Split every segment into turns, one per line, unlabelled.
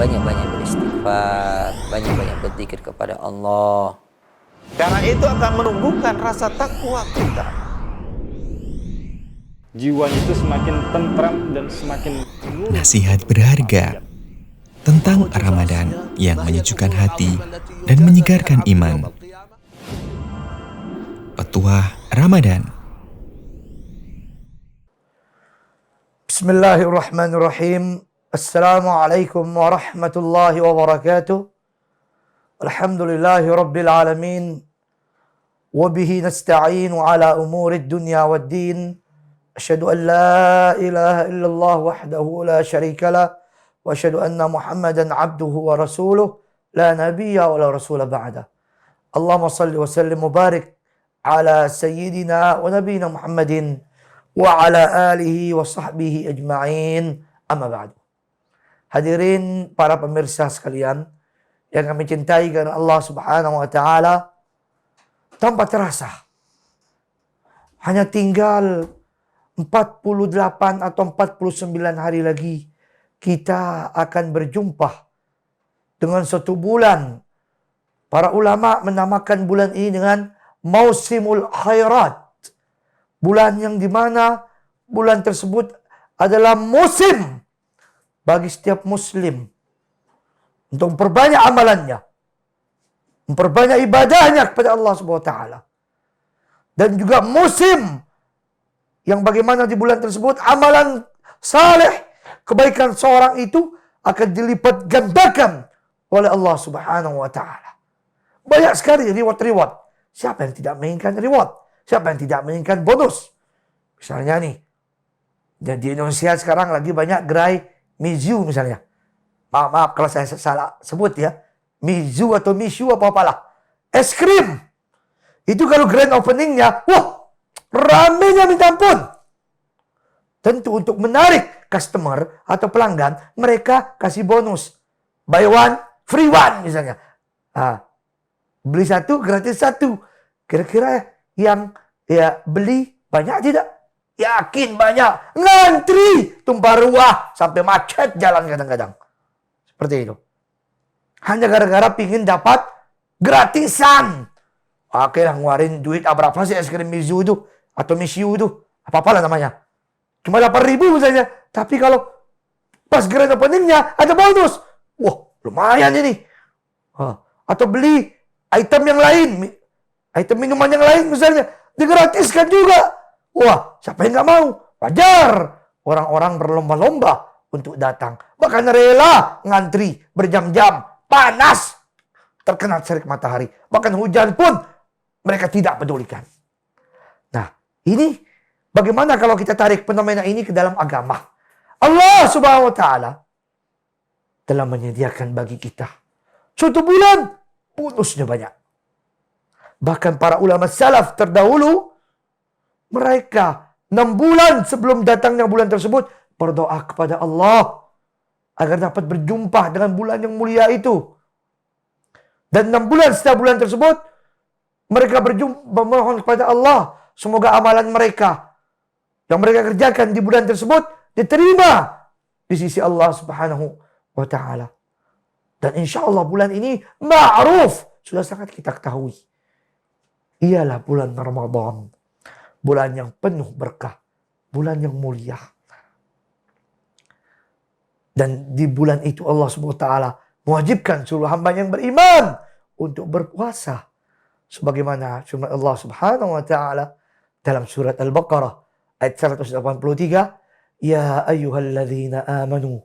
banyak-banyak beristighfar, banyak-banyak berzikir kepada Allah.
Karena itu akan menumbuhkan rasa takwa kita.
Jiwanya itu semakin tentram dan semakin nurut.
Nasihat berharga tentang Ramadan yang menyejukkan hati dan menyegarkan iman. Petuah Ramadan.
Bismillahirrahmanirrahim. Assalamualaikum warahmatullahi wabarakatuh. Alhamdulillahi rabbil alamin. Wabihi nasta'inu ala umuri dunya wad din. Asyhadu an la ilaha illallah wahdahu la syarika lah. Wa asyhadu anna Muhammadan abduhu wa rasuluh. La nabiyya wa la rasula ba'dah. Allahumma salli wa sallim mubarak ala sayyidina wa nabiyina Muhammadin wa ala alihi wa sahbihi ajma'in. Amma ba'du. Hadirin para pemirsa sekalian yang kami cintai karena Allah Subhanahu wa taala, tanpa terasa hanya tinggal 48 atau 49 hari lagi kita akan berjumpa dengan satu bulan. Para ulama menamakan bulan ini dengan Mausimul Khairat. Bulan yang dimana bulan tersebut adalah musim bagi setiap muslim untuk memperbanyak amalannya, memperbanyak ibadahnya kepada Allah Subhanahu wa taala. Dan juga musim yang bagaimana di bulan tersebut amalan saleh, kebaikan seorang itu akan dilipat gandakan oleh Allah Subhanahu wa taala. Banyak sekali reward. Siapa yang tidak menginginkan reward? Siapa yang tidak menginginkan bonus? Misalnya nih, dan di Indonesia sekarang lagi banyak gerai Mizu misalnya. Maaf kalau saya salah sebut ya. Mizu atau Mishu apa-apalah. Es krim. Itu kalau grand openingnya, wah, ramenya minta ampun. Tentu untuk menarik customer atau pelanggan, mereka kasih bonus. Buy one, free one misalnya. Beli satu, gratis satu. Kira-kira yang beli banyak tidak? Yakin banyak. Ngantri. Tumpah ruah. Sampai macet jalan kadang-kadang. Seperti itu. Hanya gara-gara pingin dapat gratisan. Oke lah, ngeluarin duit berapa sih es krim Mizu itu. Atau Mishu itu. Apa-apalah namanya. Cuma 8.000 misalnya. Tapi kalau pas grand openingnya ada bonus. Wah, lumayan ini. Atau beli item yang lain. Item minuman yang lain misalnya. Digratiskan juga. Wah, siapa yang gak mau? Wajar. Orang-orang berlomba-lomba untuk datang. Bahkan rela ngantri berjam-jam. Panas. Terkena terik matahari. Bahkan hujan pun mereka tidak pedulikan. Nah, ini bagaimana kalau kita tarik fenomena ini ke dalam agama? Allah Subhanahu wa taala telah menyediakan bagi kita suatu bulan bonusnya banyak. Bahkan para ulama salaf terdahulu, mereka 6 bulan sebelum datangnya bulan tersebut berdoa kepada Allah agar dapat berjumpa dengan bulan yang mulia itu. Dan 6 bulan setelah bulan tersebut, mereka memohon kepada Allah semoga amalan mereka yang mereka kerjakan di bulan tersebut diterima di sisi Allah Subhanahu wa taala. Dan insya Allah bulan ini ma'ruf, sudah sangat kita ketahui. Ialah bulan Ramadan. Bulan yang penuh berkah. Bulan yang mulia. Dan di bulan itu Allah SWT mewajibkan seluruh hamba yang beriman untuk berpuasa. Sebagaimana firman Allah Subhanahu wa taala dalam surat Al-Baqarah ayat 183, ya ayyuhalladzina amanu.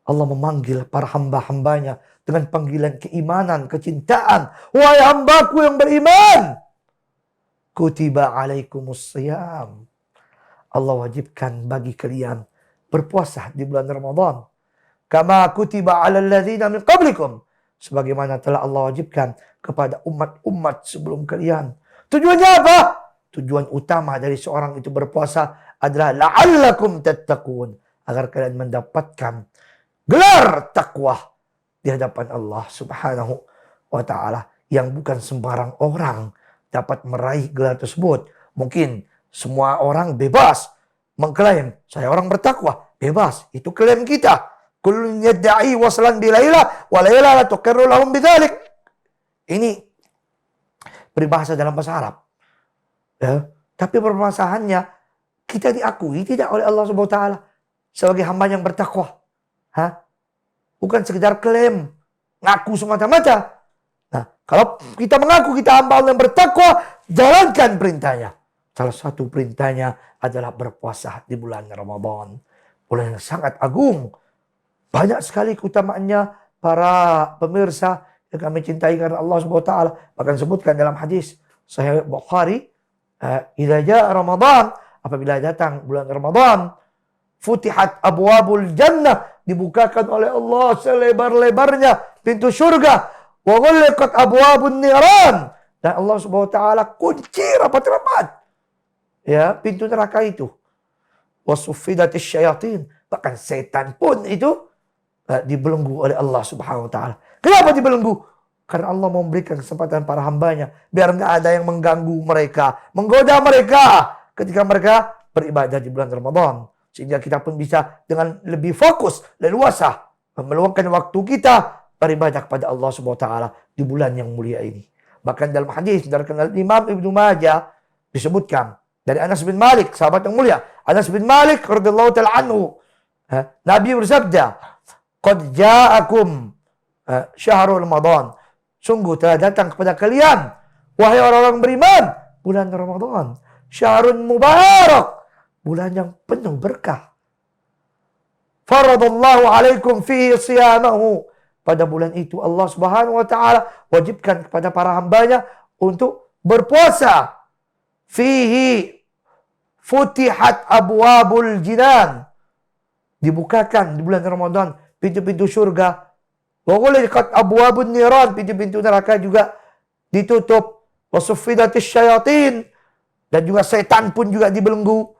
Allah memanggil para hamba-hambanya dengan panggilan keimanan, kecintaan. Wahai hambaku yang beriman, kutiba alaikumus siyam. Allah wajibkan bagi kalian berpuasa di bulan Ramadan. Kama kutiba alal ladzina min qablikum. Sebagaimana telah Allah wajibkan kepada umat-umat sebelum kalian. Tujuannya apa? Tujuan utama dari seorang itu berpuasa adalah la'allakum tattaqun. Agar kalian mendapatkan gelar takwa di hadapan Allah Subhanahu wa ta'ala. Yang bukan sembarang orang dapat meraih gelar tersebut. Mungkin semua orang bebas mengklaim, saya orang bertakwa. Bebas, itu klaim kita. Kullun yadda'i waslan bi Laila wa Laila la tuqirru lahum bidzalik. Ini peribahasa dalam bahasa Arab. Ya, tapi permasalahannya kita diakui tidak oleh Allah Subhanahu wa taala sebagai hamba yang bertakwa. Bukan sekedar klaim, ngaku semata-mata. Nah, kalau kita mengaku kita hamba Allah yang bertakwa, jalankan perintahnya. Salah satu perintahnya adalah berpuasa di bulan Ramadan. Bulan yang sangat agung. Banyak sekali keutamaannya para pemirsa yang kami cintai karena Allah Subhanahu wa taala. Bahkan sebutkan dalam hadis Sahih Bukhari, idza jaa Ramadan, apabila datang bulan Ramadan, futihat abwabul jannah, dibukakan oleh Allah selebar-lebarnya pintu surga. Wa ghulqat abwabun niran, dan Allah Subhanahu wa taala kunci rapat-rapat ya pintu neraka itu. Wa suffidatis syayatin, bahkan setan pun itu dibelenggu oleh Allah Subhanahu wa taala. Kenapa dibelenggu? Karena Allah memberikan kesempatan para hambanya biar nggak ada yang mengganggu mereka, menggoda mereka ketika mereka beribadah di bulan Ramadan. Sehingga kita pun bisa dengan lebih fokus, leluasa meluangkan waktu kita beribadah kepada Allah Subhanahu wa taala di bulan yang mulia ini. Bahkan dalam hadis dari Imam Ibnu Majah disebutkan dari Anas bin Malik, sahabat yang mulia, Anas bin Malik radhiyallahu ta'ala anhu, Nabi bersabda, "Qad ja'akum syahrul Ramadan." Sungguh telah datang kepada kalian, wahai orang-orang beriman, bulan Ramadan. Syahrun mubarak, bulan yang penuh berkah. Faradallahu alaikum fihi siyamahu. Pada bulan itu Allah Subhanahu wa taala wajibkan kepada para hambanya untuk berpuasa. Fihi futihat abwabul jinan. Dibukakan di bulan Ramadan pintu-pintu surga. Wa ghulqat abwabun niran, pintu-pintu neraka juga ditutup. Wa suffidatis syayatin, dan juga setan pun juga dibelenggu.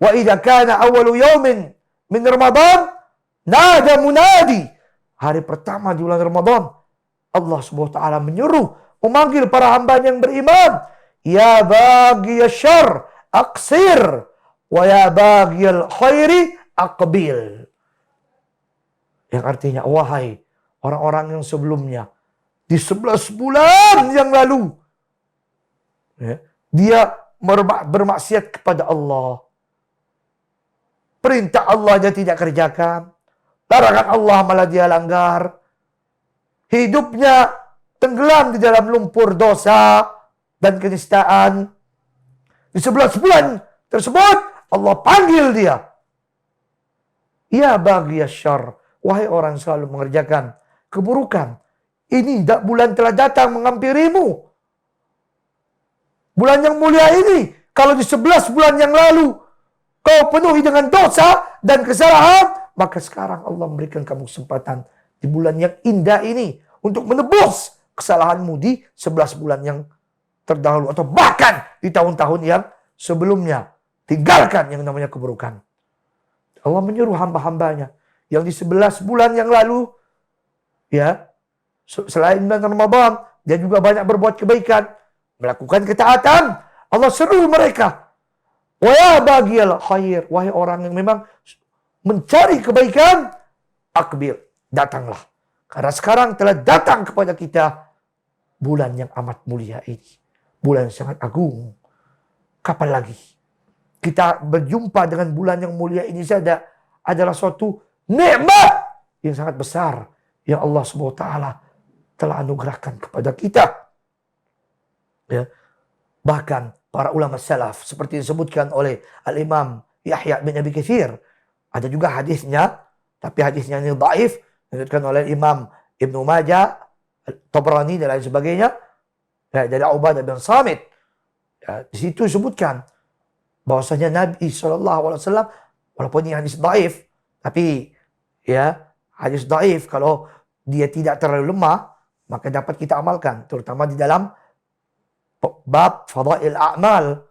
Wa idza kana awwalu yaumin min Ramadan nada munadi. Hari pertama di bulan Ramadan, Allah Subhanahu wa taala menyuruh, memanggil para hamba yang beriman, ya baghiyasy syarr aqsir wa ya baghiyal khairi aqbil. Yang artinya, wahai orang-orang yang sebelumnya, di 11 bulan yang lalu, dia bermaksiat kepada Allah. Perintah Allah dia tidak kerjakan. Larangan Allah malah dia langgar. Hidupnya tenggelam di dalam lumpur dosa dan kenistaan. Di 11 bulan tersebut, Allah panggil dia. Ya baghiyasy syarr, wahai orang selalu mengerjakan keburukan. Ini bulan telah datang menghampirimu. Bulan yang mulia ini, kalau di 11 bulan yang lalu kau penuhi dengan dosa dan kesalahan, maka sekarang Allah memberikan kamu kesempatan di bulan yang indah ini untuk menebus kesalahanmu di 11 bulan yang terdahulu atau bahkan di tahun-tahun yang sebelumnya. Tinggalkan yang namanya keburukan. Allah menyuruh hamba-hambanya yang di 11 bulan yang lalu, ya, selain bulan Ramadan, dia juga banyak berbuat kebaikan, melakukan ketaatan. Allah seru mereka. Wa ya baghiyal khair, wahai orang yang memang mencari kebaikan, akbil, datanglah. Karena sekarang telah datang kepada kita bulan yang amat mulia ini. Bulan yang sangat agung. Kapan lagi kita berjumpa dengan bulan yang mulia ini saja adalah suatu nikmat yang sangat besar yang Allah SWT telah anugerahkan kepada kita. Ya. Bahkan para ulama salaf seperti disebutkan oleh Al-Imam Yahya bin Abi Katsir, ada juga hadisnya, tapi hadisnya ini dhaif, disebutkan oleh Imam Ibnu Majah, Tabrani dan lain sebagainya, ya, dari Ubadah bin Samit. Ya, di situ disebutkan bahwasanya Nabi SAW, walaupun ini hadis dhaif, tapi ya hadis dhaif kalau dia tidak terlalu lemah, maka dapat kita amalkan, terutama di dalam bab fadail a'mal,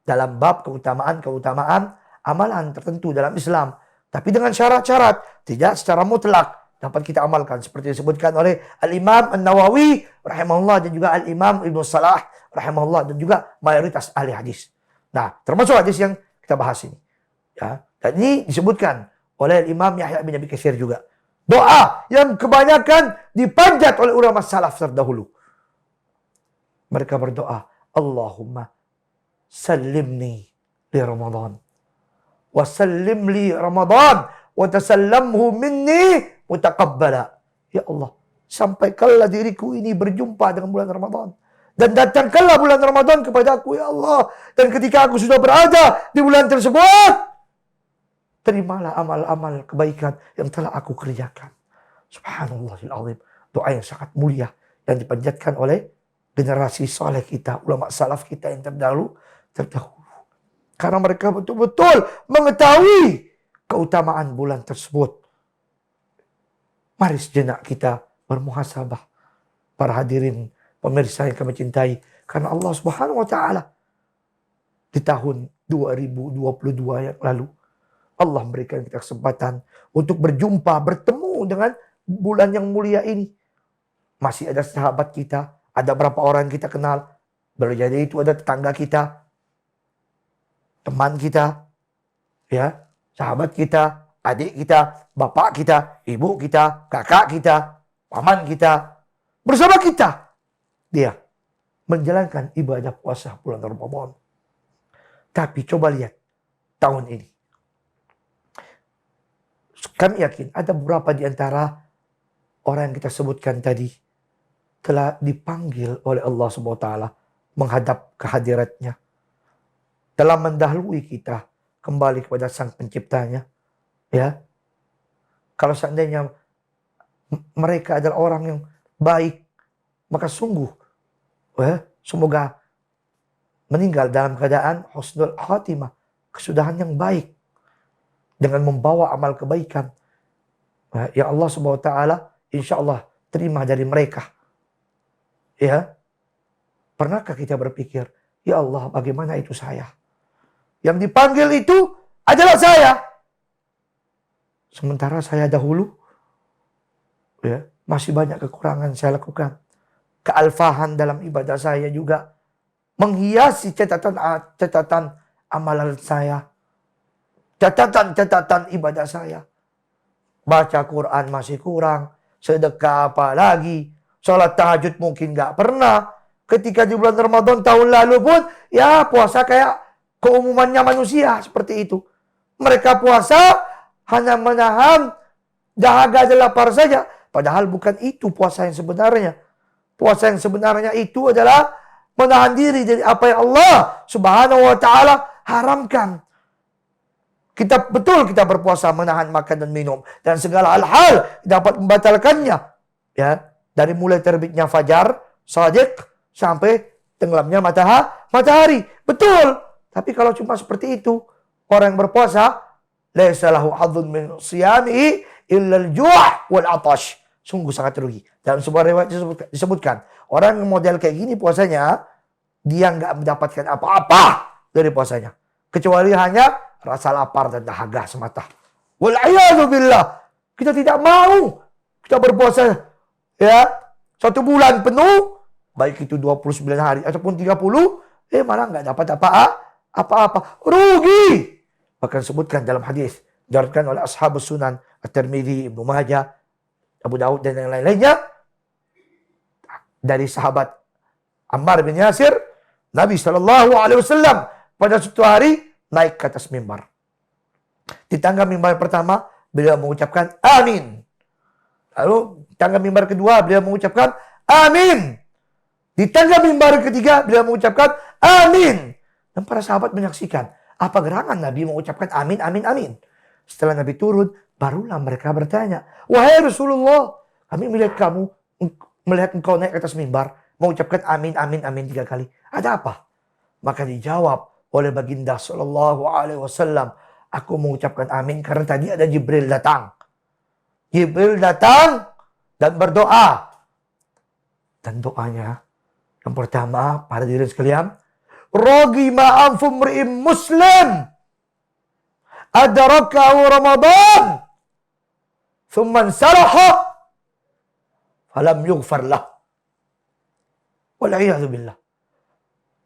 dalam bab keutamaan amalan tertentu dalam Islam, tapi dengan syarat-syarat, tidak secara mutlak dapat kita amalkan, seperti disebutkan oleh Al-Imam An-Nawawi rahimahullah dan juga Al-Imam Ibnu Salah rahimahullah dan juga mayoritas ahli hadis. Nah, termasuk hadis yang kita bahas ini. Ya, dan ini disebutkan oleh Imam Yahya bin Abi Katsir juga. Doa yang kebanyakan dipanjat oleh ulama salaf terdahulu. Mereka berdoa, Allahumma sallimni li Ramadan. Wa sallim li Ramadan. Wa tasallamhu minni mutaqabbala. Ya Allah, sampaikanlah diriku ini berjumpa dengan bulan Ramadan. Dan datangkanlah bulan Ramadan kepada aku, ya Allah. Dan ketika aku sudah berada di bulan tersebut, terimalah amal-amal kebaikan yang telah aku kerjakan. Subhanallahil azim. Doa yang sangat mulia yang dipanjatkan oleh generasi saleh kita, ulama salaf kita yang terdahulu. Karena mereka betul-betul mengetahui keutamaan bulan tersebut. Mari sejenak kita bermuhasabah. Para hadirin, pemirsa yang kami cintai. Karena Allah Subhanahu wa Ta'ala di tahun 2022 yang lalu, Allah memberikan kita kesempatan untuk berjumpa, bertemu dengan bulan yang mulia ini. Masih ada sahabat kita, ada berapa orang kita kenal. Boleh jadi itu ada tetangga kita, teman kita, ya, sahabat kita, adik kita, bapak kita, ibu kita, kakak kita, paman kita, bersama kita. Dia menjalankan ibadah puasa bulan Ramadan. Tapi coba lihat tahun ini. Kami yakin ada beberapa di antara orang yang kita sebutkan tadi telah dipanggil oleh Allah Subhanahu wa Ta'ala menghadap kehadiratnya. Telah mendahului kita kembali kepada Sang Penciptanya. Ya. Kalau seandainya mereka adalah orang yang baik, maka sungguh semoga meninggal dalam keadaan husnul khatimah, kesudahan yang baik dengan membawa amal kebaikan. Ya Allah Subhanahu wa Ta'ala insyaallah terima dari mereka. Ya. Pernahkah kita berpikir, ya Allah, bagaimana itu saya? Yang dipanggil itu adalah saya. Sementara saya dahulu ya, masih banyak kekurangan saya lakukan. Kealfahan dalam ibadah saya juga menghiasi catatan amalan saya. Catatan ibadah saya. Baca Quran masih kurang. Sedekah apa lagi. Sholat tahajud mungkin gak pernah. Ketika di bulan Ramadan tahun lalu pun, ya puasa kayak keumumannya manusia seperti itu. Mereka puasa hanya menahan dahaga dan lapar saja. Padahal bukan itu puasa yang sebenarnya. Puasa yang sebenarnya itu adalah menahan diri dari apa yang Allah Subhanahu wa Ta'ala haramkan. Kita berpuasa menahan makan dan minum dan segala hal dapat membatalkannya. Ya, dari mulai terbitnya fajar shadiq sampai tenggelamnya matahari. Betul. Tapi kalau cuma seperti itu, orang yang berpuasa laisa lahu hadzun min siyamihi illa al-ju' wal 'atash. Sungguh sangat rugi. Dalam sebuah riwayat disebutkan, orang yang model kayak gini puasanya, dia nggak mendapatkan apa-apa dari puasanya. Kecuali hanya rasa lapar dan dahaga semata. Wal'iyadu billah. Kita tidak mau kita berpuasa ya 1 bulan penuh, baik itu 29 hari ataupun 30, malah nggak dapat apa-apa. Rugi. Bahkan sebutkan dalam hadis diriwayatkan oleh Ashabus Sunan, At-Tirmidzi, Ibnu Majah, Abu Daud dan yang lain-lainnya dari sahabat Ammar bin Yasir, Nabi SAW pada suatu hari naik ke atas mimbar. Di tangga mimbar pertama beliau mengucapkan amin. Lalu tangga mimbar kedua beliau mengucapkan amin. Di tangga mimbar ketiga beliau mengucapkan amin. Dan para sahabat menyaksikan apa gerangan Nabi mengucapkan amin, amin, amin. Setelah Nabi turun, barulah mereka bertanya, wahai Rasulullah, kami melihat engkau naik ke atas mimbar, mengucapkan amin, amin, amin 3 kali. Ada apa? Maka dijawab oleh baginda sallallahu alaihi wasallam, aku mengucapkan amin karena tadi ada Jibril datang. Jibril datang dan berdoa. Dan doanya yang pertama, para hadirin sekalian, ragima anfu mri'in muslim adrakahu Ramadan thumma ansaraha falam yughfar lah. Wal'iyadu billah.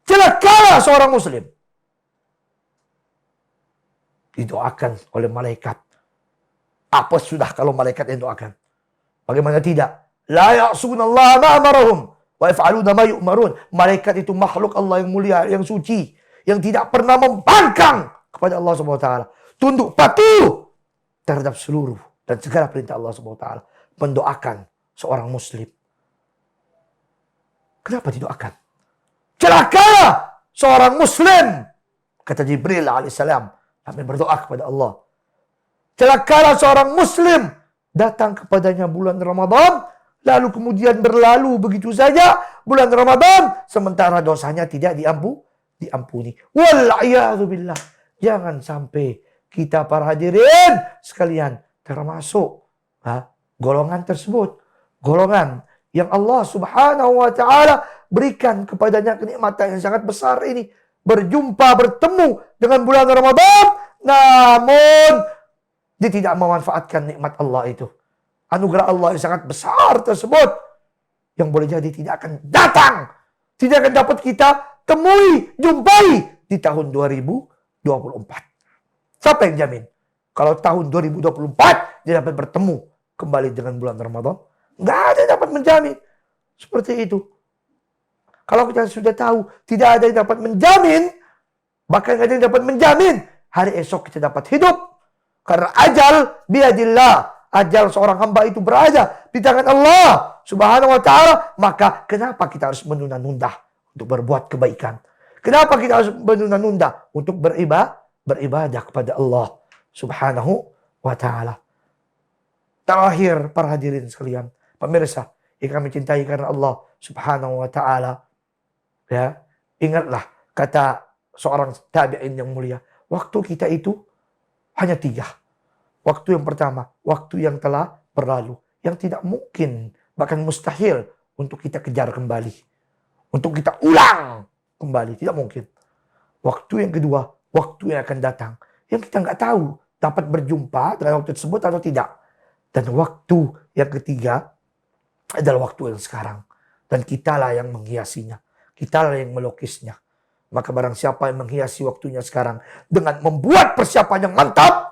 Celakalah seorang muslim. Didoakan oleh malaikat Apa sudah kalau malaikat yang doakan? Bagaimana tidak? La ya'sunallaha ma amarahum wa yaf'aluna ma yu'marun. Malaikat itu makhluk Allah yang mulia, yang suci, yang tidak pernah membangkang kepada Allah Subhanahu wa taala. Tunduk patuh terhadap seluruh dan segala perintah Allah Subhanahu wa taala. Mendoakan seorang muslim. Kenapa didoakan? Celaka seorang muslim, kata Jibril alaihissalam sampai berdoa kepada Allah. Celakalah seorang muslim, datang kepadanya bulan Ramadan, lalu kemudian berlalu begitu saja bulan Ramadan, sementara dosanya tidak diampuni. Wal'iyadzubillah. Jangan sampai kita para hadirin sekalian termasuk golongan tersebut. Golongan yang Allah Subhanahu wa taala berikan kepadanya kenikmatan yang sangat besar ini. Berjumpa, bertemu dengan bulan Ramadan, namun dia tidak memanfaatkan nikmat Allah itu. Anugerah Allah yang sangat besar tersebut, yang boleh jadi tidak akan datang, tidak akan dapat kita temui, jumpai di tahun 2024. Siapa yang jamin? Kalau tahun 2024 dia dapat bertemu kembali dengan bulan Ramadan? Nggak ada yang dapat menjamin. Seperti itu. Kalau kita sudah tahu tidak ada yang dapat menjamin, bahkan nggak ada yang dapat menjamin hari esok kita dapat hidup. Karena ajal biadillah. Ajal seorang hamba itu berada di tangan Allah Subhanahu wa ta'ala. Maka kenapa kita harus menunda-nunda untuk berbuat kebaikan? Kenapa kita harus menunda-nunda untuk beribadah kepada Allah Subhanahu wa ta'ala? Terakhir para hadirin sekalian, pemirsa yang kami cintai karena Allah Subhanahu wa ta'ala. Ya, ingatlah kata seorang tabi'in yang mulia. Waktu kita itu hanya 3. Waktu yang pertama, waktu yang telah berlalu. Yang tidak mungkin, bahkan mustahil untuk kita kejar kembali. Untuk kita ulang kembali. Tidak mungkin. Waktu yang kedua, waktu yang akan datang. Yang kita nggak tahu dapat berjumpa dengan waktu tersebut atau tidak. Dan waktu yang ketiga adalah waktu yang sekarang. Dan kitalah yang menghiasinya. Kitalah yang melukisnya. Maka barang siapa yang menghiasi waktunya sekarang dengan membuat persiapan yang mantap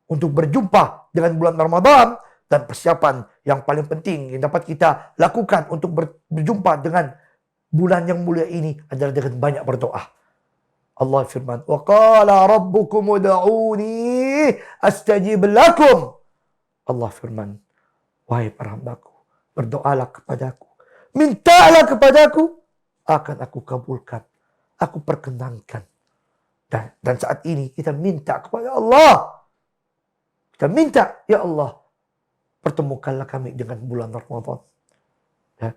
untuk berjumpa dengan bulan Ramadan, dan persiapan yang paling penting yang dapat kita lakukan untuk berjumpa dengan bulan yang mulia ini adalah dengan banyak berdoa. Allah firman, "Wa qala rabbukum ud'uni astajib lakum." Allah firman, wahai para hambaku, berdoalah kepadaku, mintalah kepadaku, akan aku kabulkan, aku perkenankan. Dan saat ini kita minta kepada Allah. Kita minta, ya Allah, pertemukanlah kami dengan bulan Ramadan. Ya,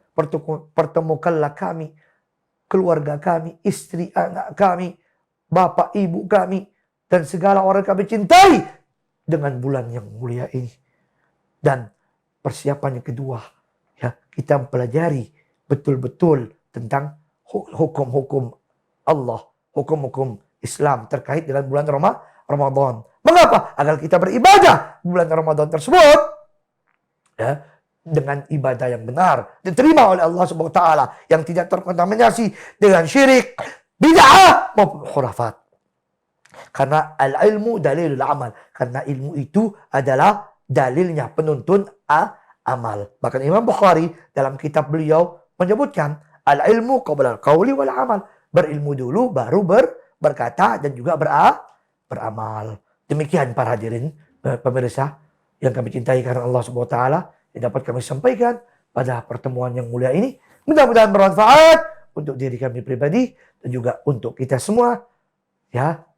pertemukanlah kami, keluarga kami, istri, anak kami, bapak, ibu kami, dan segala orang kami cintai dengan bulan yang mulia ini. Dan persiapan yang kedua, ya, kita mempelajari betul-betul tentang hukum-hukum Allah, hukum-hukum Islam terkait dengan bulan Ramadan. Mengapa? Agar kita beribadah bulan Ramadan tersebut ya, dengan ibadah yang benar, diterima oleh Allah Subhanahu wa taala, yang tidak terkontaminasi dengan syirik, bid'ah maupun khurafat. Karena al-ilmu dalilul amal. Karena ilmu itu adalah dalilnya, penuntun amal. Bahkan Imam Bukhari dalam kitab beliau menyebutkan al-ilmu qabla al-qawli wal amal. Berilmu dulu baru berkata dan juga beramal. Demikian para hadirin pemirsa yang kami cintai karena Allah Subhanahu wa taala, yang dapat kami sampaikan pada pertemuan yang mulia ini. Mudah-mudahan bermanfaat untuk diri kami pribadi dan juga untuk kita semua. Ya.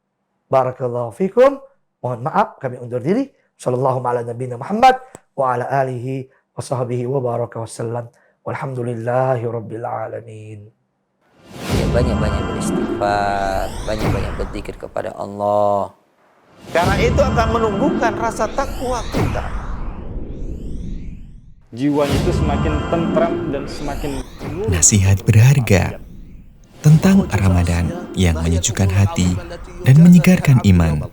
Barakallahu fikum. Mohon maaf kami undur diri. Sallallahu ala nabiyina Muhammad wa ala alihi wa sahbihi wa baraka wasallam. Walhamdulillahi rabbil alamin.
Ya, banyak-banyak beristighfar, banyak-banyak berzikir kepada Allah.
Karena itu akan menumbuhkan rasa takwa kita.
Jiwanya itu semakin tentram dan semakin nurut.
Nasihat berharga tentang Ramadan yang menyejukkan hati dan menyegarkan iman.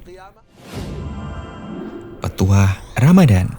Petuah Ramadan.